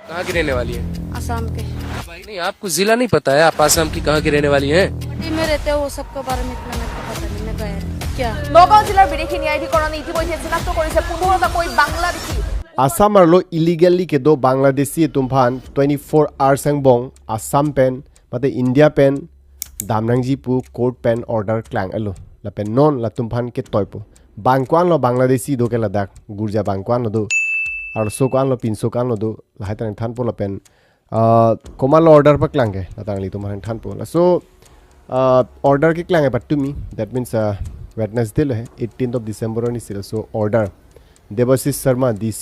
कहाँ की रहने वाली है? आसाम के। नहीं, आपको जिला नहीं पता है, आप आसाम की कहाँ की रहने वाली हैं? पार्टी में रहते हैं वो सबके बारे में इतना मेरे को पता नहीं, मैं गया नहीं। क्या নগাঁও জিলাৰ বিদেশী ন্যায়াধিকৰণে ইতিমধ্যে চিনাক্ত কৰিছে 15টাকৈ Bangladeshi Assam arlo illegally ke do Bangladeshi tumpan 24 hours ang bong Assam pen mate India pen damnangji pu court pen order klang alo la pen non la tumpan ke toipo bangkwan lo Bangladeshi do ke ladak gurja bangkwan lo do ar so kwan lo pinso kan lo do la hatan than po la pen komal order pa klang ke la tang li tumhan than po la so order ke klang but to me that means Wednesday lo hai 18th of December ni sila so order Debasis Sharma DC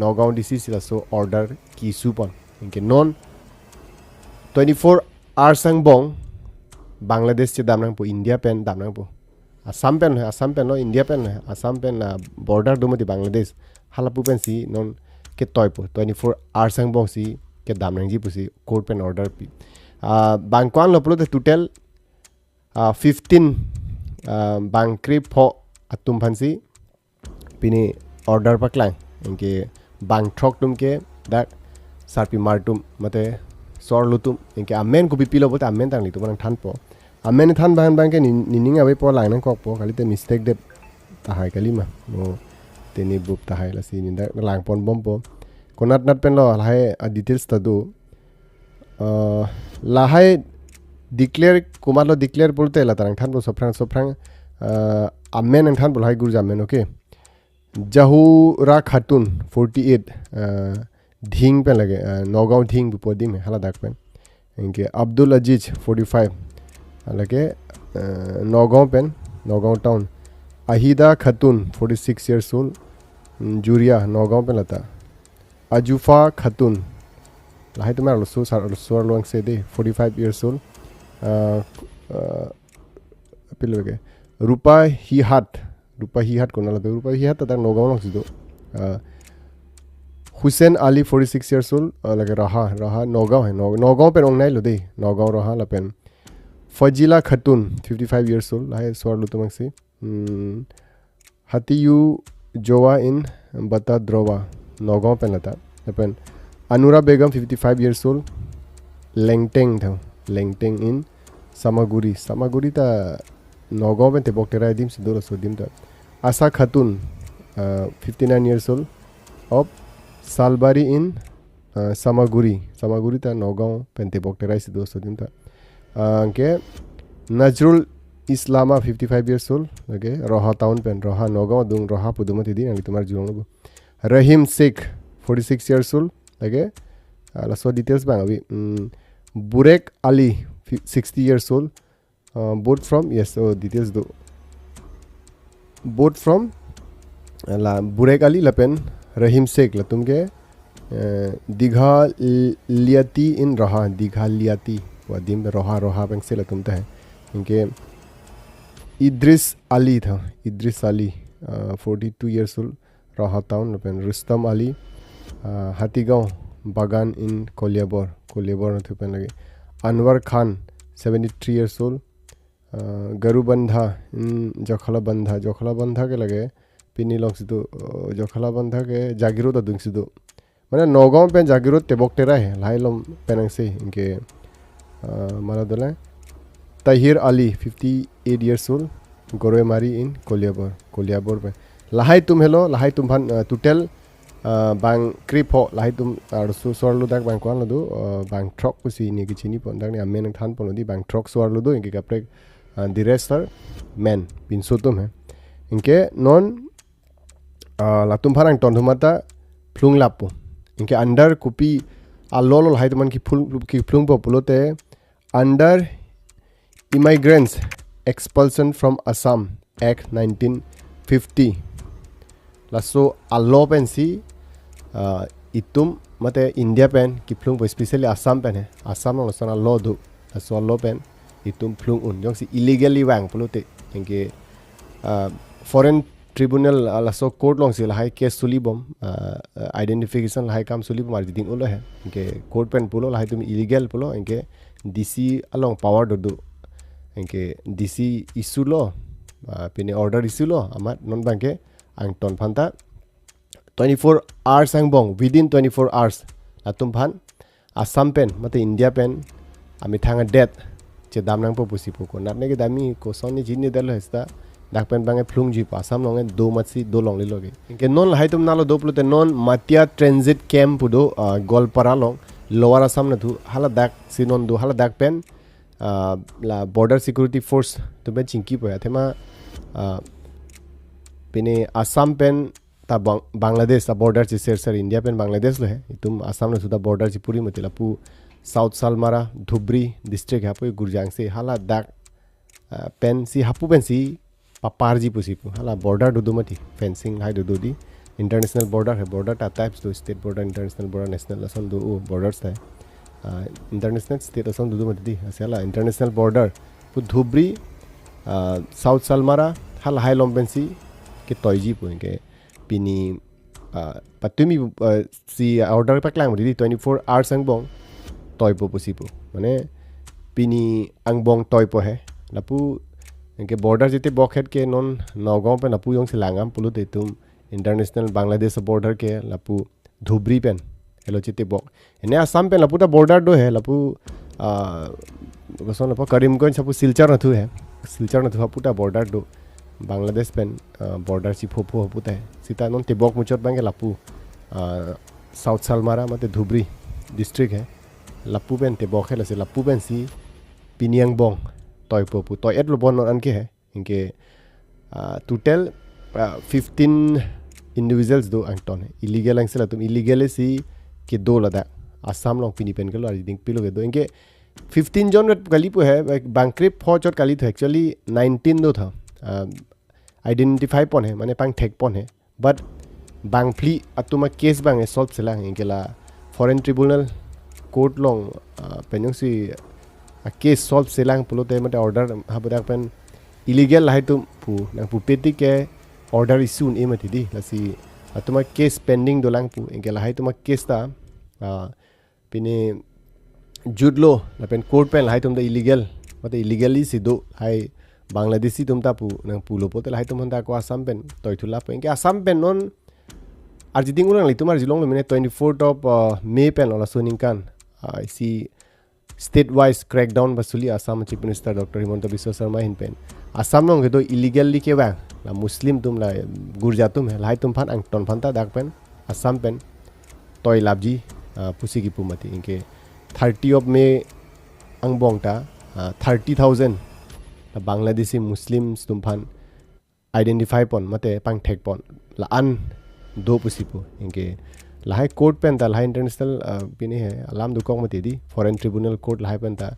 Nagaon DC sila so order ki supon inke non 24 hours ang bong Bangladesh che damnang po India pen damnang po Assam pen no India pen Assam pen border dumati Bangladesh halapu pen si non ke toy po 24 hours ang bong si ke damnang ji po si court pen order pi bangkwan loplo the total 15 bang krip po atum phansi pini order paklang inke bang thok tum ke dak sarpi martum mate sor lutum inke amen ko pipilo bot amen tang li tum than po amen than bang ke nining abai po lang nang kok po kali te mistake de ta hai kali ma no te ni bup ta hai la si ni dak lang pon bom po konat nat pen lo hai details ta do la hai declare kumalo declare polte la tang than po sofrang amen ang than po hai gur jamen okay Jahura Khatun 48 dhing pen lage Nagaon dhing bupodi me hala dak pen inke Abdul Aziz 45 lage Nagaon pen Nagaon town Ahida Khatun 46 years old Juria Nagaon pen lata Ajufa Khatun lahai tumar lo so long se de 45 years old pilage Rupa Hihat konala do Rupa Hihat ta Nagaon long sido Hussein Ali 46 years old lage Raha Nagaon hai Nagaon pen ong nai lo de Nagaon Raha la pen Fajila Khatun 55 years old hai swar lu tumang se Hatiyu Jowa in Bata Drova Nagaon pen lata pen Anura Begum 55 years old Lengteng in Samaguri ta Nagaon pen te boktera dim sido so dim ta Asa Khatun 59 years old of Salbari in Samaguri ta Nagaon pen te boktera sido so dim ta ke Najrul Islama 55 years old okay Roha town pen Roha Nagaon dung Roha pudumati din ang tumar julong Rahim Sheikh 46 years old okay la so details bang abi Burek Ali 60 years old both from yes so details do both from la Burek Ali lapen Rahim Sheikh la tumke Digha Liati in Raha Digha Liati wadim Roha bang se la tumta hai इनके Idris Ali 42 years old Raha town lapen Rustam Ali Hatigaon Bagan in Kolyabor na thupen lage Anwar Khan 73 years old Garubandha in Jokhala Bandha ke lage Pini long sido Jokhala Bandha ke Jagiro da dung sido mane Nagaon pen Jagiro te boktera hai lailom penang se inke mala dole Tahir Ali 58 years old Goremari in Kolyabor pe lahai tum hello lahai tum bhan total bang krip ho lahai tum arsu sorlu dak bang kwan lu bang truck pusi ni ki chini pon dak ni amen than pon di bang truck sorlu do inke kapre the rest are men pinsotum hai inke non latum pharang ton thumata phlung lapo inke under kupi alol lahai tum ki phlung po pulote under immigrants expulsion from Assam Act 1950 laso allo pen si itum mate India pen ki phlung po especially Assam pen hai Assam no sana law do laso allo pen itum phlung un jong si illegally wang pulote inke foreign tribunal laso court long si lahai case sulibom identification lahai kam sulibom ar ding ulo hai inke court pen pulo lahai tum illegal pulo inke DC along power do inke DC issue lo pini order issue lo amat non banke ang ton phanta 24 hours ang bong within 24 hours atum phan Assam pen mate India pen ami thanga det che dam nang po pusi po ko nat ne ge dami ko son ni jin ni dal hesta dak pen bangai phlung ji pa Assam long do matsi do long le loge ke non hai tum nalo do plute non Matia transit camp pudo Golpara long Lower Assam na thu hala dak sinon do hala dak pen la border security force to ben chingki po ya thema pine Assam pen ta Bangladesh ta border chi ser India pen Bangladesh lo hai tum Assam na suda border chi puri matila pu South Salmara Dhubri district ha po Gurjang se hala dak pen si hapu pen si paparji pusi pu hala border do mati fencing hai do di international border hai border ta types do state border international border national asan do borders hai international state asan do mati di asala international border pu Dhubri South Salmara hala hai lompensi ke toiji pu ke pini patumi si order pa klang di 24 hours angbong toy po pusi pu mane pini angbong toy po hai lapu के border jete bokhet ke non Nagaon pen apu yong silangam pulu de tum international Bangladesh border ke lapu Dhubri pen elo jete bok ene Assam pen lapu ta border do hai lapu goson lapu Karimganj sapu Silchar na thu hai Silchar na thu apu ta border do Bangladesh pen border si phopo apu ta sita non te bok muchot bang lapu South Salmara mate Dhubri district hai lapu pen te bok hai lapu pen si Piniang Bong toy popu toy et lo bon an ke hai inke total 15 individuals do angton illegal angsela tum illegal si ke do lada Assam long pini pen galo ari ding pilo do inke 15 jon kali po hai bankrip pho chot kali tho actually 19 do tha identify pon hai mane pang thek pon hai but bangpli atuma case bang solve sela inke la foreign tribunal court long penyong si a case solve selang pulo te mate order habudak pen illegal hai tum pu nang pu peti ke order issue e mati di lasi atuma case pending dolang pu engela hai tuma case ta pine judlo la pen court pen hai tum da illegal mate illegally sido hai Bangladeshi tum ta pu nang pulo pote hai tum handa ko Assam pen toy thula pen ke Assam pen non arjiding urang li tumar jilong mene 24th of May pen ola soning kan I see state-wise crackdown basuli Assam Chief Minister Dr. Himanta Biswa Sarma hin pen Assam long do illegally ke bang la Muslim tum la gurjatum hai lai tum phan ang ton phan ta dak pen Assam pen toy labji pusi ki pumati inke 30 of May ang bong ta 30,000 la Bangladeshi Muslims tum phan identify pon mate pang thek pon la an do pusi pu inke lahai court pen ta lahai international pini hai alam dukong mati di foreign tribunal court lahai pen ta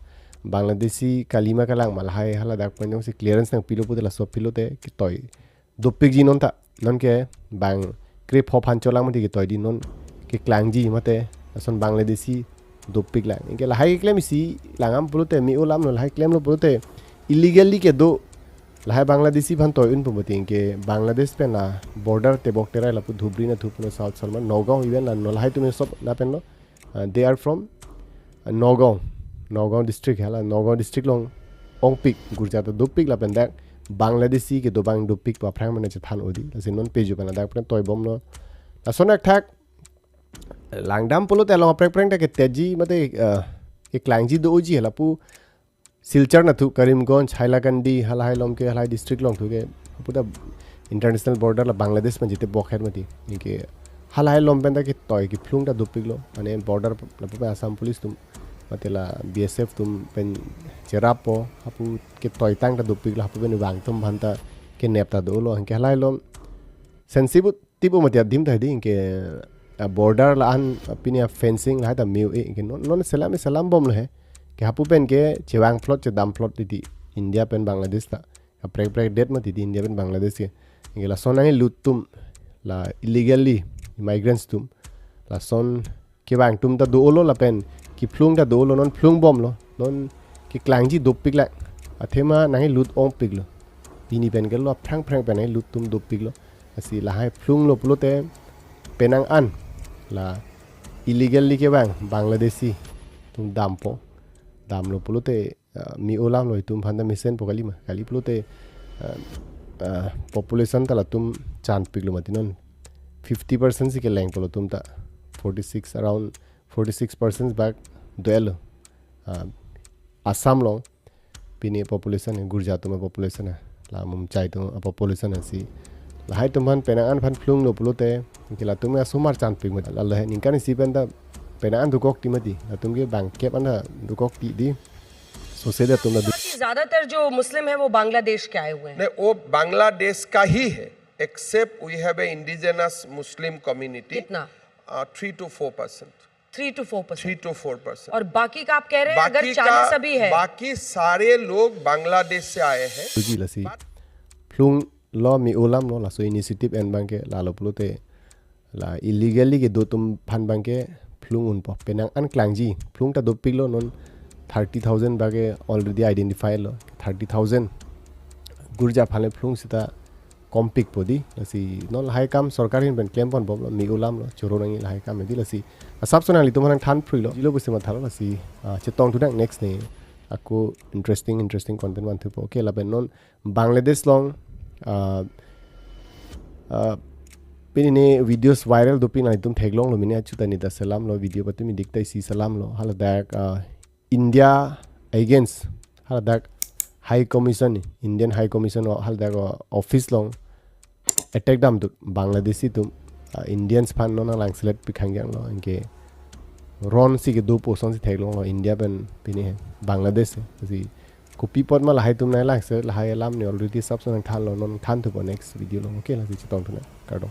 Bangladeshi kalima kalang malahai hala dak pen si clearance nang pilo pu la so pilo te ki toy dopik ji non ta non ke bang krip ho phan cholang mati ki toy di non ke klang ji mate ason Bangladeshi dopik lang inke lahai claim si langam pulo te mi ulam no lahai claim lo pulo te illegally ke do lahai Bangladeshi phan toy un pumati inke Bangladesh pen na border te bok terai lapu Dhubri na thupuno South Salman Nagaon even na lahai tumi sob na pen no they are from Nagaon district hala Nagaon district long ongpik gurjata dopik la pen dak Bangladeshi ke do bang dopik pa phrang mane che than odi asin non peju pen dak pen toy bom no la sonak thak langdam pulo te long prek prek ta ke teji mate ke klangji do oji hala pu Silchar na thu Karimganj Hailakandi halai lom ke halai district long thu ke puta international border la Bangladesh man jite bokher mati inke halai lom pen ta ke toy ki phlung ta dupik lo ane border la pu Assam police tum matela BSF tum pen cherapo hapu ke toy tang ta dupik la hapu ben wang tum banta ke nepta do lo inke halai lom sensitive tipo mati adim ta di inke border la an pinia fencing la ta miu inke non salam bom lo he ke hapu pen ke chewang plot che dam plot di India pen Bangladesh ta prek date mati di India pen Bangladesh ke ingela sonang lutum la illegally migrants tum la son ke bang tum ta do lo la pen ki phlung ta do lo non phlung bom lo non ki klangji dopik la athema nang lut ong pik lo ini pen ke lo phrang pen ai lut tum dopik lo asi la hai phlung lo pulote penang an la illegally ke bang Bangladeshi tum dam lo pulote mi olam lo tum phanda misen pokali ma kali pulote population ta la tum chan pik lo mati non 50% si ke leng polo tum ta 46 around 46% back duel Assam long pini population gurja to population la mum chai to population si la hai tuman penangan phan flung lo pulote kila tumya sumar chan ping la la ning kan si benda penangan dukok timati la tumge bank kep ana dukok ti di so se da tumna ज्यादातर जो मुस्लिम है वो बांग्लादेश के आए हुए हैं नहीं वो बांग्लादेश का ही है except we have a indigenous Muslim community कितना 3 to 4% 3 to 4%. 3 to 4%. और बाकी का आप कह रहे हैं अगर 40 सभी है बाकी सारे लोग बांग्लादेश से आए हैं जी लसी फ्लूंग लॉ मी ओलाम लो ला सो इनिशिएटिव एन bank la lo pulote la illegally ke do tum phan bank फ्लूंग उन प पेनांग अन क्लांगजी फ्लूंग ता दो पिलो नोन 30,000 बागे ऑलरेडी आइडेंटिफाई लो 30,000 गुरजा फाले फ्लूंग सिता कॉम्पिक पोदी लसी नॉल हाई काम सरकारी बेन क्लेम पन बम मी ओलाम लो चोरो नंगी हाई काम मेदी लसी सब सोनाली तुमन थान फ्री लो जिलो बुसे मथालो लसी चेतोंग तुदां नेक्स्ट ने aku interesting content wan thupo okay laben non Bangladesh long pinine videos viral do pin tum theglong lo mini achu tani da salam lo video patumi diktai si salam lo hala dak India against hala dak High Commission Indian High Commission hala dak office long attack dam tu Bangladeshi tum Indians fan non lang select pikhangyang lo inke Ron si ke 2% si theglong lo India ben pini Bangladesh si copy pod ma lahai tum nai lang se lahai alam ni already sub son than lo non than to next video lo okay la si chitong tu na kado